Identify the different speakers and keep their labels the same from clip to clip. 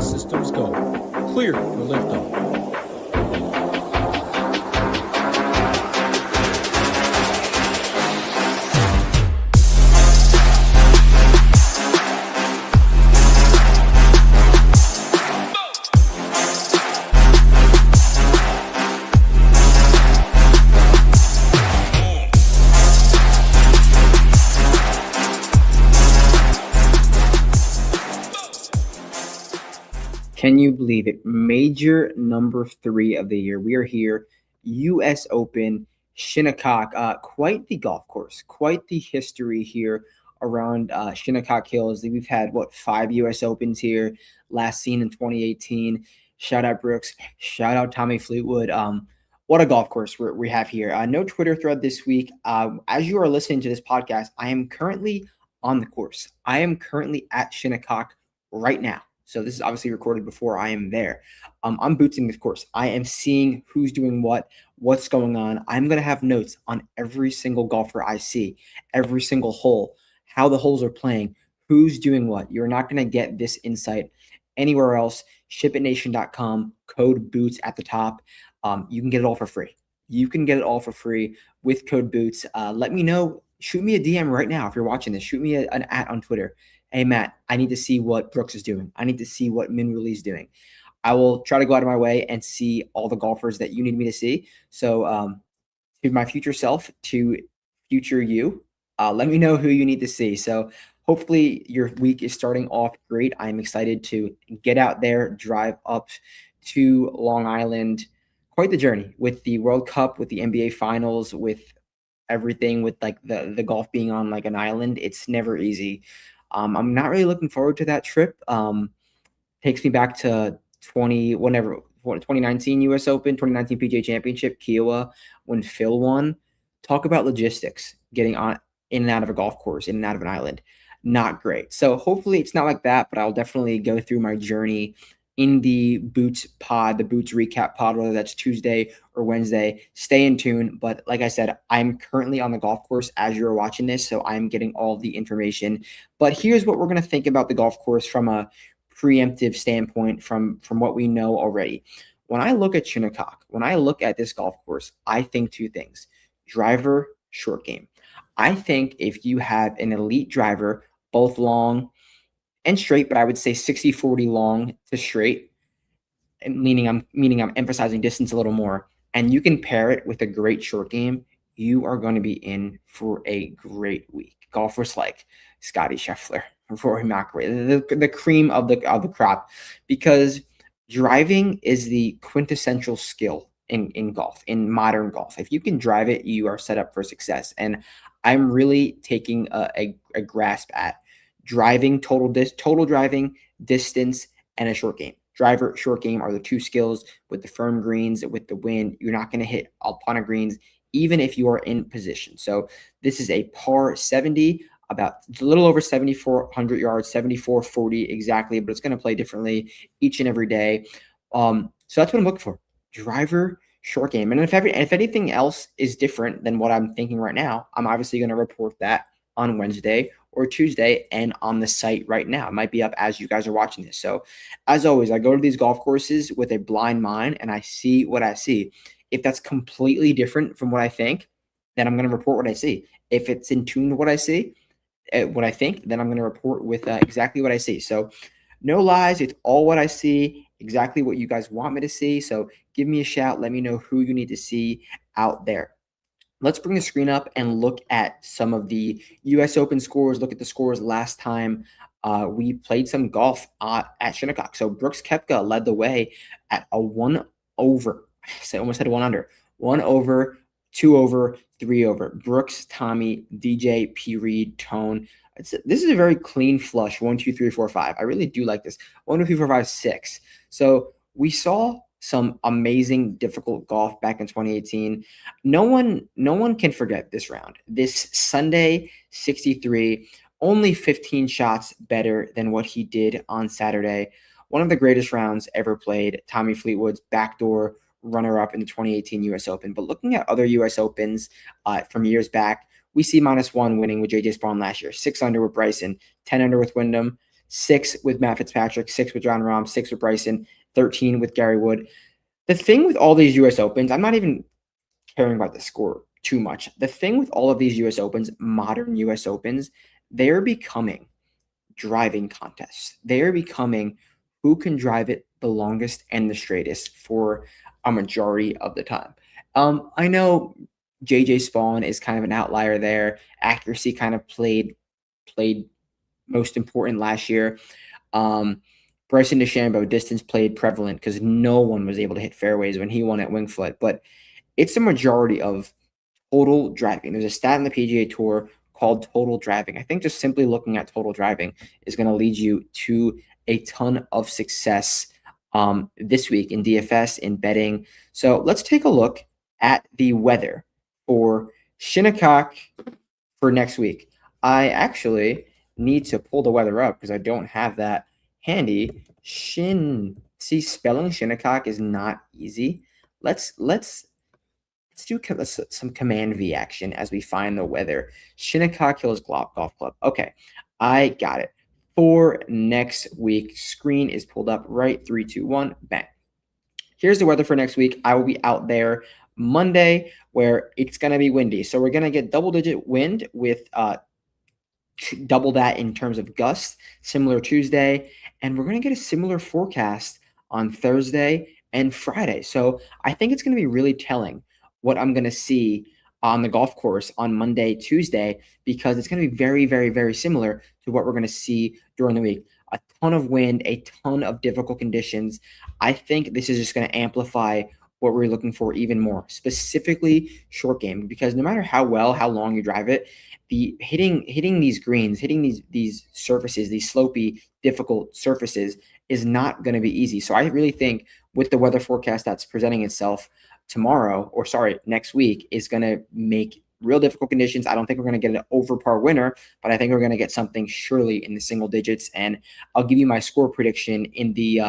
Speaker 1: systems go. Clear for liftoff.
Speaker 2: Can you believe it? Major number 3 of the year. We are here. US Open, Shinnecock. Quite the golf course. Quite the history here around Shinnecock Hills. We've had, 5 US Opens here. Last seen in 2018. Shout out Brooks. Shout out Tommy Fleetwood. What a golf course we have here. No Twitter thread this week. As you are listening to this podcast, I am currently on the course. I am currently at Shinnecock right now. So this is obviously recorded before I am there. I'm bootsing this course. I am seeing who's doing what's going on. I'm going to have notes on every single golfer I see, every single hole, how the holes are playing, who's doing what. You're not going to get this insight anywhere else. ShipItNation.com, code BOOTS at the top. You can get it all for free. You can get it all for free with code BOOTS. Let me know. Shoot me a DM right now if you're watching this. Shoot me an @ on Twitter. Hey, Matt, I need to see what Brooks is doing. I need to see what Minwoo is doing. I will try to go out of my way and see all the golfers that you need me to see. So to my future self, to future you, let me know who you need to see. So hopefully your week is starting off great. I'm excited to get out there, drive up to Long Island. Quite the journey with the World Cup, with the NBA Finals, with everything, with like the golf being on like an island. It's never easy. I'm not really looking forward to that trip. Takes me back to 2019 US Open, 2019 PGA Championship, Kiowa, when Phil won. Talk about logistics, getting on in and out of a golf course, in and out of an island. Not great. So hopefully it's not like that, but I'll definitely go through my journey in the Boots pod, the Boots recap pod, whether that's Tuesday or Wednesday. Stay in tune. But like I said, I'm currently on the golf course as you're watching this, so I'm getting all the information. But here's what we're going to think about the golf course from a preemptive standpoint, from what we know already. When I look at Shinnecock, when I look at this golf course, I think 2 things: driver, short game. I think if you have an elite driver, both long and straight, but I would say 60-40 long to straight, and meaning I'm emphasizing distance a little more, and you can pair it with a great short game, you are going to be in for a great week. Golfers like Scottie Scheffler, Rory McIlroy, the cream of the crop, because driving is the quintessential skill in golf, in modern golf. If you can drive it, you are set up for success. And I'm really taking a grasp at driving, total driving, distance, and a short game. Driver, short game are the 2 skills. With the firm greens, with the wind, you're not going to hit a ton of greens, even if you are in position. So this is a par 70, about a little over 7,400 yards, 7,440 exactly, but it's going to play differently each and every day. So that's what I'm looking for: driver, short game. And if anything else is different than what I'm thinking right now, I'm obviously going to report that on Wednesday or Tuesday and on the site right now. It might be up as you guys are watching this. So as always, I go to these golf courses with a blind mind and I see what I see. If that's completely different from what I think, then I'm going to report what I see. If it's in tune to what I see, what I think, then I'm going to report with exactly what I see. So no lies. It's all what I see, exactly what you guys want me to see. So give me a shout. Let me know who you need to see out there. Let's bring the screen up and look at some of the US Open scores. Look at the scores last time we played some golf at Shinnecock. So Brooks Koepka led the way at a 1 over. I almost said 1 under. 1 over, 2 over, 3 over. Brooks, Tommy, DJ, P. Reed, Tone. This is a very clean flush. 1, 2, 3, 4, 5. I really do like this. 1, 2, 3, 4, 5, 6. So we saw some amazing, difficult golf back in 2018. No one can forget this round. This Sunday 63, only 15 shots better than what he did on Saturday. One of the greatest rounds ever played. Tommy Fleetwood's backdoor runner-up in the 2018 US Open. But looking at other US Opens from years back, we see -1 winning with JJ Spawn last year, 6 under with Bryson, 10 under with Wyndham, 6 with Matt Fitzpatrick, 6 with John Rahm, 6 with Bryson, 13 with Gary Wood. The thing with all these US Opens, I'm not even caring about the score too much. The thing with all of these US Opens, modern US Opens, they're becoming driving contests. They're becoming who can drive it the longest and the straightest for a majority of the time. I know JJ Spawn is kind of an outlier there. Accuracy kind of played most important last year. Bryson DeChambeau, distance played prevalent because no one was able to hit fairways when he won at Winged Foot. But it's a majority of total driving. There's a stat in the PGA Tour called total driving. I think just simply looking at total driving is going to lead you to a ton of success this week in DFS, in betting. So let's take a look at the weather for Shinnecock for next week. I actually need to pull the weather up because I don't have that handy. See, spelling Shinnecock is not easy. Let's do some Command V action as we find the weather. Shinnecock Hills Golf Club. Okay, I got it. For next week, screen is pulled up right. 3, 2, 1, bang. Here's the weather for next week. I will be out there Monday where it's going to be windy. So we're going to get double-digit wind with double that in terms of gusts, similar Tuesday. And we're going to get a similar forecast on Thursday and Friday. So I think it's going to be really telling what I'm going to see on the golf course on Monday, Tuesday, because it's going to be very, very, very similar to what we're going to see during the week. A ton of wind, a ton of difficult conditions. I think this is just going to amplify what we're looking for even more, specifically short game, because no matter how long you drive it, the hitting these greens, hitting these surfaces, these slopey, difficult surfaces is not going to be easy. So I really think with the weather forecast that's presenting itself next week is going to make real difficult conditions. I don't think we're going to get an over par winner, but I think we're going to get something surely in the single digits. And I'll give you my score prediction in the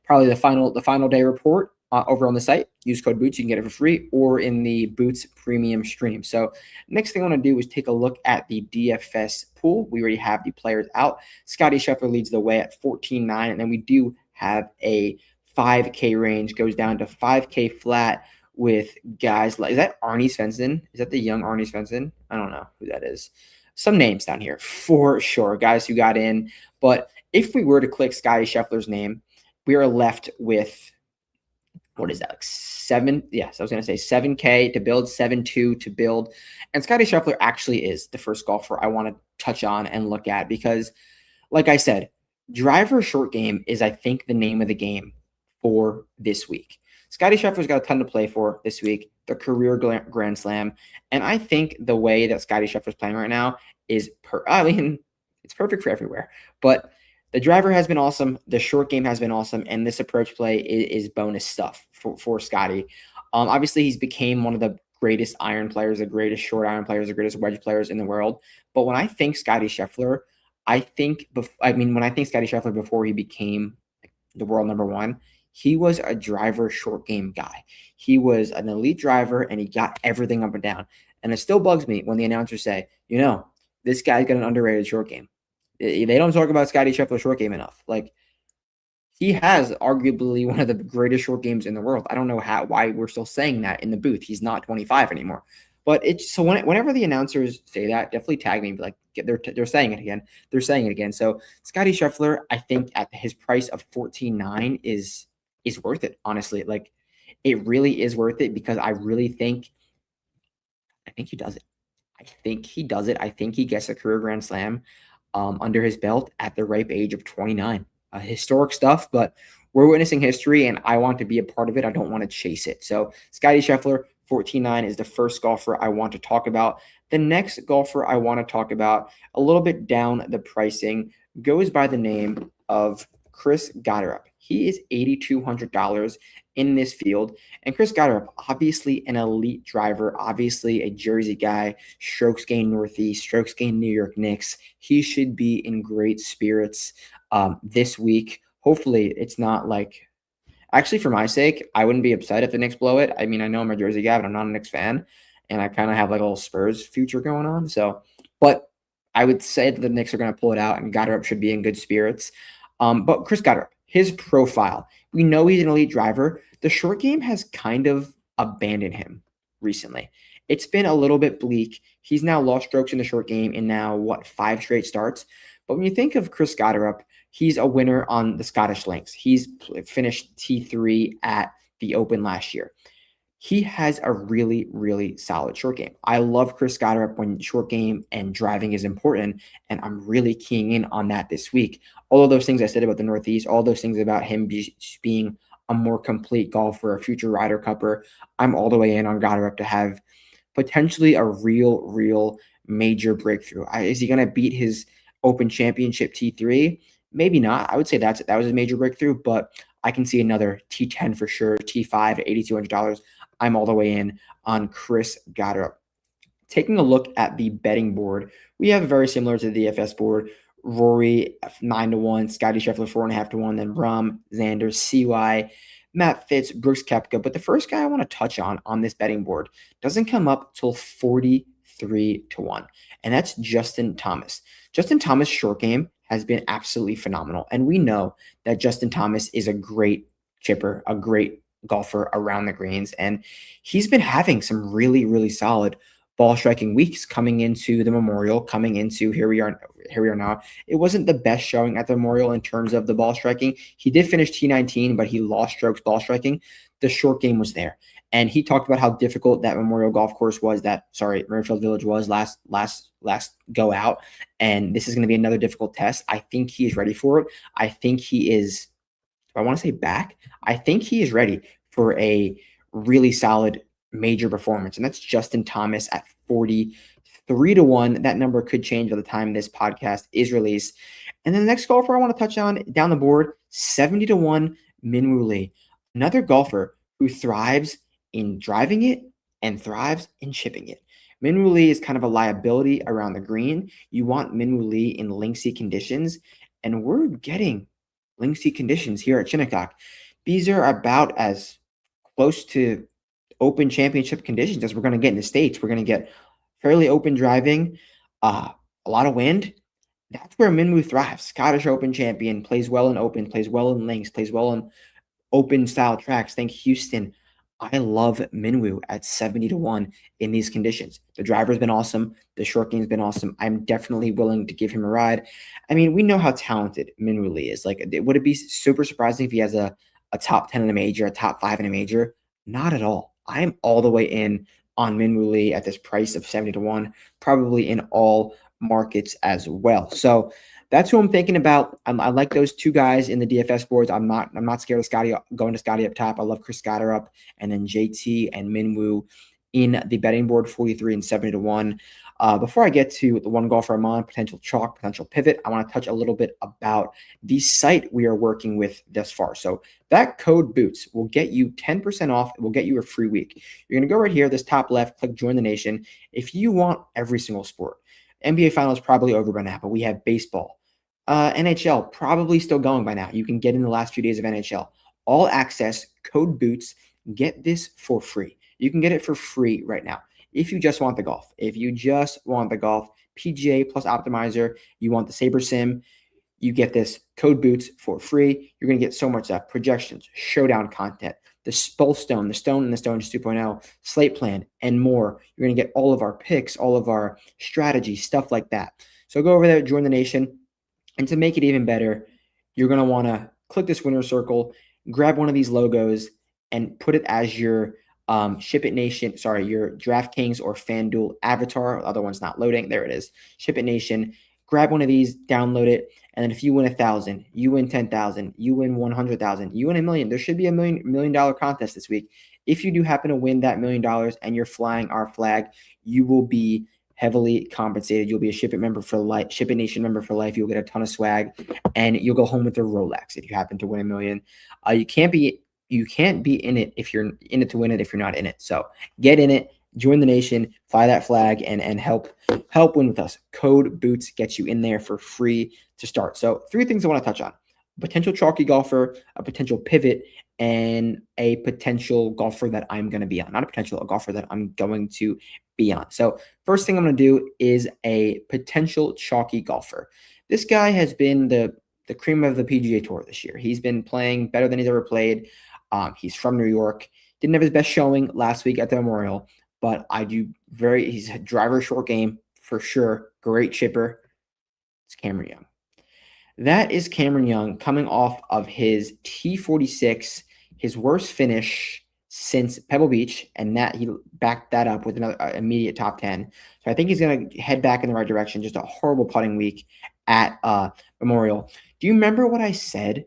Speaker 2: probably the final day report over on the site. Use code BOOTS. You can get it for free, or in the Boots premium stream. So next thing I want to do is take a look at the DFS pool. We already have the players out. Scottie Scheffler leads the way at 14.9, and then we do have a 5K range, goes down to 5K flat with guys like, is that Arnie Svensson? Is that the young Arnie Svensson? I don't know who that is. Some names down here for sure, guys who got in. But if we were to click Scottie Scheffler's name, we are left with, what is that, like 7? Yes, I was going to say 7K to build, 7.2 to build. And Scottie Scheffler actually is the first golfer I want to touch on and look at because, like I said, driver short game is, I think, the name of the game for this week. Scottie Scheffler's got a ton to play for this week, the career Grand Slam. And I think the way that Scottie Scheffler's playing right now is, it's perfect for everywhere. But the driver has been awesome. The short game has been awesome. And this approach play is bonus stuff for Scottie. Obviously, he's became one of the greatest iron players, the greatest short iron players, the greatest wedge players in the world. But when I think Scottie Scheffler, when I think Scottie Scheffler before he became the world number one, he was a driver short game guy. He was an elite driver, and he got everything up and down. And it still bugs me when the announcers say, this guy's got an underrated short game. They don't talk about Scottie Scheffler's short game enough. Like, he has arguably one of the greatest short games in the world. I don't know why we're still saying that in the booth. He's not 25 anymore. But whenever the announcers say that, definitely tag me. Like, they're saying it again. They're saying it again. So Scottie Scheffler, I think at his price of 14.9 is worth it. Honestly, like, it really is worth it because I think he does it. I think he gets a career Grand Slam under his belt at the ripe age of 29. Historic stuff, but we're witnessing history, and I want to be a part of it. I don't want to chase it. So Scottie Scheffler, 14.9 is the first golfer I want to talk about. The next golfer I want to talk about, a little bit down the pricing, goes by the name of Chris Gotterup. He is $8,200 in this field. And Chris Gotterup, obviously an elite driver, obviously a Jersey guy, strokes gained Northeast, strokes gained New York Knicks. He should be in great spirits this week. Hopefully it's not like, actually for my sake, I wouldn't be upset if the Knicks blow it. I mean, I know I'm a Jersey guy, but I'm not a Knicks fan. And I kind of have like a little Spurs future going on. So, but I would say that the Knicks are going to pull it out, and Gotterup should be in good spirits. But Chris Gotterup, his profile, we know he's an elite driver. The short game has kind of abandoned him recently. It's been a little bit bleak. He's now lost strokes in the short game in now, 5 straight starts. But when you think of Chris Gotterup, he's a winner on the Scottish links. He's finished T3 at the Open last year. He has a really, really solid short game. I love Chris Gotterup when short game and driving is important, and I'm really keying in on that this week. All of those things I said about the Northeast, all those things about him being a more complete golfer, a future Ryder Cupper, I'm all the way in on Gotterup to have potentially a real major breakthrough. Is he going to beat his Open Championship T3? Maybe not. I would say that was his major breakthrough, but I can see another T10 for sure, T5 at $8,200. I'm all the way in on Chris Gotterup. Taking a look at the betting board, we have very similar to the DFS board. Rory 9-1, Scottie Scheffler 4.5-1, then Rahm, Xander, CY, Matt Fitz, Brooks Koepka. But the first guy I want to touch on this betting board doesn't come up till 43-1, and that's Justin Thomas. Justin Thomas' short game has been absolutely phenomenal, and we know that Justin Thomas is a great chipper, a great golfer around the greens, and he's been having some really solid ball striking weeks coming into the Memorial, coming into here we are now. It wasn't the best showing at the Memorial in terms of the ball striking. He did finish T19, but he lost strokes ball striking. The short game was there, and he talked about how difficult that Memorial golf course was, Murrayfield Village was last go out, and this is going to be another difficult test. I think he is ready for it. I think he is, I want to say back. I think he is ready for a really solid major performance, and that's Justin Thomas at 43-1. That number could change by the time this podcast is released. And then the next golfer I want to touch on down the board, 70-1, Minwoo Lee, another golfer who thrives in driving it and thrives in chipping it. Minwoo Lee is kind of a liability around the green. You want Minwoo Lee in linksy conditions, and we're getting linksy conditions here at Shinnecock. These are about as close to Open Championship conditions as we're going to get in the States. We're going to get fairly open driving, a lot of wind. That's where Minwoo thrives. Scottish Open champion, plays well in Open, plays well in links, plays well in open style tracks. Think Houston. I love Minwoo at 70-1 in these conditions. The driver's been awesome. The short game's been awesome. I'm definitely willing to give him a ride. I mean, we know how talented Minwoo Lee is. Like, would it be super surprising if he has a top 10 in a major, a top 5 in a major? Not at all. I am all the way in on Minwoo Lee at this price of 70-1, probably in all markets as well. So that's who I'm thinking about. I like those two guys in the DFS boards. I'm not scared of Scottie going to Scottie up top. I love Chris Gotterup and then JT and Minwoo in the betting board, 43 and 70-1. Before I get to the one golfer I'm on, potential chalk, potential pivot, I want to touch a little bit about the site we are working with thus far. So that code BOOTS will get you 10% off. It will get you a free week. You're going to go right here, this top left, click Join the Nation. If you want every single sport, NBA Finals probably over by now, but we have baseball. NHL probably still going by now. You can get in the last few days of NHL. All access, code BOOTS. Get this for free. You can get it for free right now. If you just want the golf, PGA plus Optimizer, you want the Sabre Sim, you get this code BOOTS for free. You're going to get so much stuff, projections, showdown content, the Stone and the Stones 2.0, slate plan, and more. You're going to get all of our picks, all of our strategies, stuff like that. So go over there, join the nation. And to make it even better, you're going to want to click this winner circle, grab one of these logos, and put it as your your DraftKings or FanDuel avatar. The other one's not loading. There it is. Ship It Nation. Grab one of these, download it, and then if you win 1,000, you win 10,000, you win 100,000, you win $1 million. There should be a $1 million contest this week. If you do happen to win that $1 million and you're flying our flag, you will be heavily compensated. You'll be a Ship It member for life, Ship It Nation member for life. You'll get a ton of swag, and you'll go home with a Rolex if you happen to win $1 million. You can't be in it if you're in it to win it if you're not in it. So get in it, join the nation, fly that flag, and help win with us. Code BOOTS gets you in there for free to start. So 3 things I want to touch on: a potential chalky golfer, a potential pivot, and a potential golfer that I'm going to be on. Not a potential, a golfer that I'm going to beyond. So first thing I'm going to do is a potential chalky golfer. This guy has been the cream of the PGA Tour this year. He's been playing better than he's ever played. He's from New York. Didn't have his best showing last week at the Memorial, but he's a driver short game for sure. Great chipper. It's Cameron Young. That is Cameron Young coming off of his T46, his worst finish since Pebble Beach, and that he backed that up with another immediate top 10. So I think he's going to head back in the right direction. Just a horrible putting week at Memorial. Do you remember what I said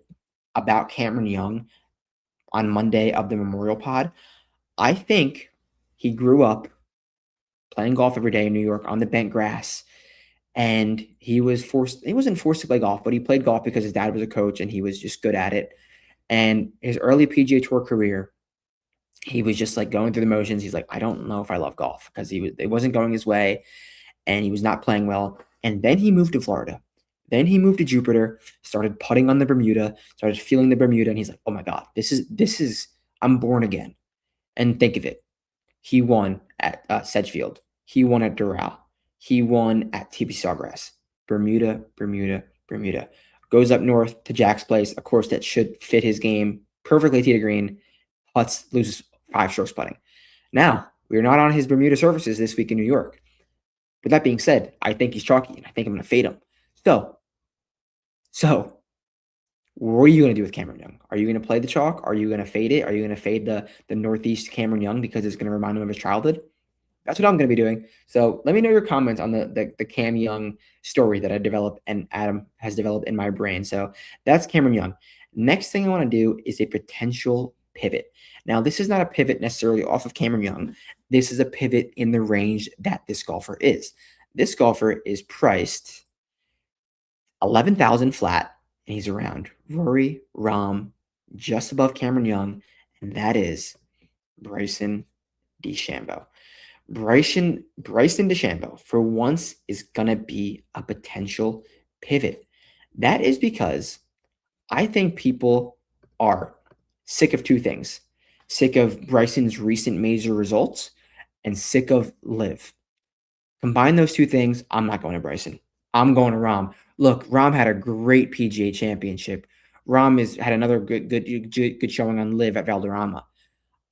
Speaker 2: about Cameron Young on Monday of the Memorial pod? I think he grew up playing golf every day in New York on the bent grass, and he wasn't forced to play golf, but he played golf because his dad was a coach and he was just good at it. And his early PGA Tour career, he was just like going through the motions. He's like, I don't know if I love golf, because it wasn't going his way and he was not playing well. And then he moved to Florida. Then he moved to Jupiter, started putting on the Bermuda, started feeling the Bermuda, and he's like, oh my God, this is I'm born again. And think of it. He won at Sedgefield. He won at Doral. He won at TPC Sawgrass. Bermuda. Goes up north to Jack's Place, a course that should fit his game perfectly tee to green. Putts, loses 5 strokes putting. Now, we're not on his Bermuda surfaces this week in New York. With that being said, I think he's chalky, and I think I'm going to fade him. So, what are you going to do with Cameron Young? Are you going to play the chalk? Are you going to fade it? Are you going to fade the Northeast Cameron Young because it's going to remind him of his childhood? That's what I'm going to be doing. So let me know your comments on the Cam Young story that I developed and Adam has developed in my brain. So that's Cameron Young. Next thing I want to do is a potential pivot. Now, this is not a pivot necessarily off of Cameron Young. This is a pivot in the range that this golfer is. This golfer is priced 11,000 flat, and he's around Rory, Rahm, just above Cameron Young, and that is Bryson DeChambeau. Bryson DeChambeau, for once, is going to be a potential pivot. That is because I think people are sick of two things. Sick of Bryson's recent major results and sick of Liv. Combine those two things, I'm not going to Bryson. I'm going to Rahm. Look, Rahm had a great PGA championship. Rahm had another good showing on Liv at Valderrama.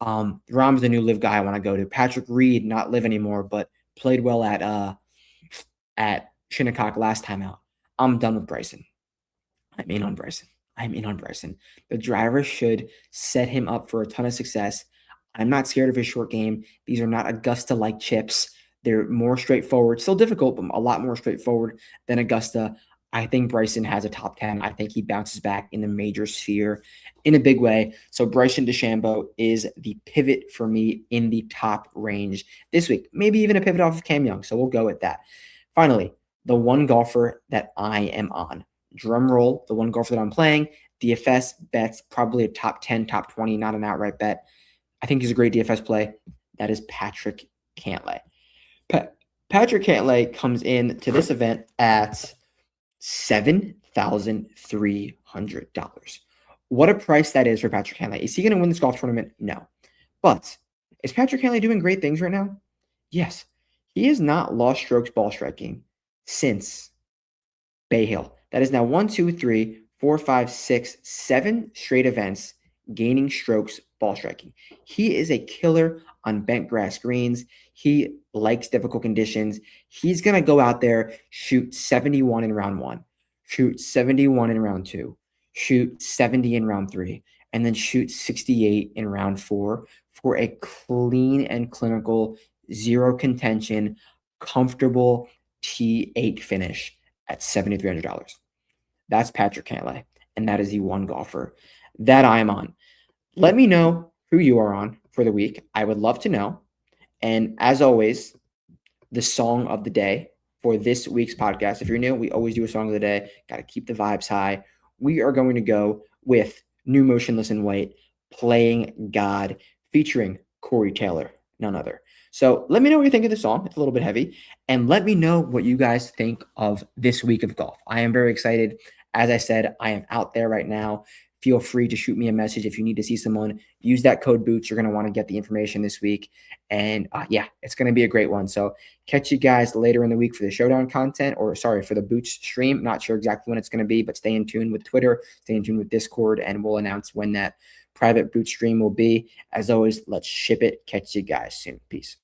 Speaker 2: Rahm's the new Liv guy I want to go to. Patrick Reed, not Liv anymore, but played well at Shinnecock last time out. I'm done with Bryson. I'm in on Bryson. The driver should set him up for a ton of success. I'm not scared of his short game. These are not Augusta-like chips. They're more straightforward. Still difficult, but a lot more straightforward than Augusta. I think Bryson has a top 10. I think he bounces back in the major sphere in a big way. So Bryson DeChambeau is the pivot for me in the top range this week. Maybe even a pivot off of Cam Young. So we'll go with that. Finally, the one golfer that I am on. Drum roll, the one golfer that I'm playing. DFS bets, probably a top 10, top 20, not an outright bet. I think he's a great DFS play. That is Patrick Cantlay. Patrick Cantlay comes in to this event at $7,300. What a price that is for Patrick Cantlay. Is he going to win this golf tournament? No. But is Patrick Cantlay doing great things right now? Yes. He has not lost strokes ball striking since Bay Hill. That is now 1, 2, 3, 4, 5, 6, 7 straight events gaining strokes ball striking. He is a killer on bent grass greens. He likes difficult conditions. He's going to go out there, shoot 71 in round 1, shoot 71 in round 2, shoot 70 in round 3, and then shoot 68 in round 4 for a clean and clinical, zero contention, comfortable T8 finish at $7,300. That's Patrick Cantlay, and that is the one golfer that I am on. Let me know who you are on for the week. I would love to know. And as always, the song of the day for this week's podcast. If you're new, we always do a song of the day. Got to keep the vibes high. We are going to go with New Motionless in White, Playing God, featuring Corey Taylor, none other. So let me know what you think of the song. It's a little bit heavy. And let me know what you guys think of this week of golf. I am very excited. As I said, I am out there right now feel free to shoot me a message if you need to see someone. Use that code BOOTS. You're going to want to get the information this week. And yeah, it's going to be a great one. So catch you guys later in the week for the showdown content, or sorry, for the BOOTS stream. Not sure exactly when it's going to be, but stay in tune with Twitter, stay in tune with Discord, and we'll announce when that private BOOTS stream will be. As always, let's ship it. Catch you guys soon. Peace.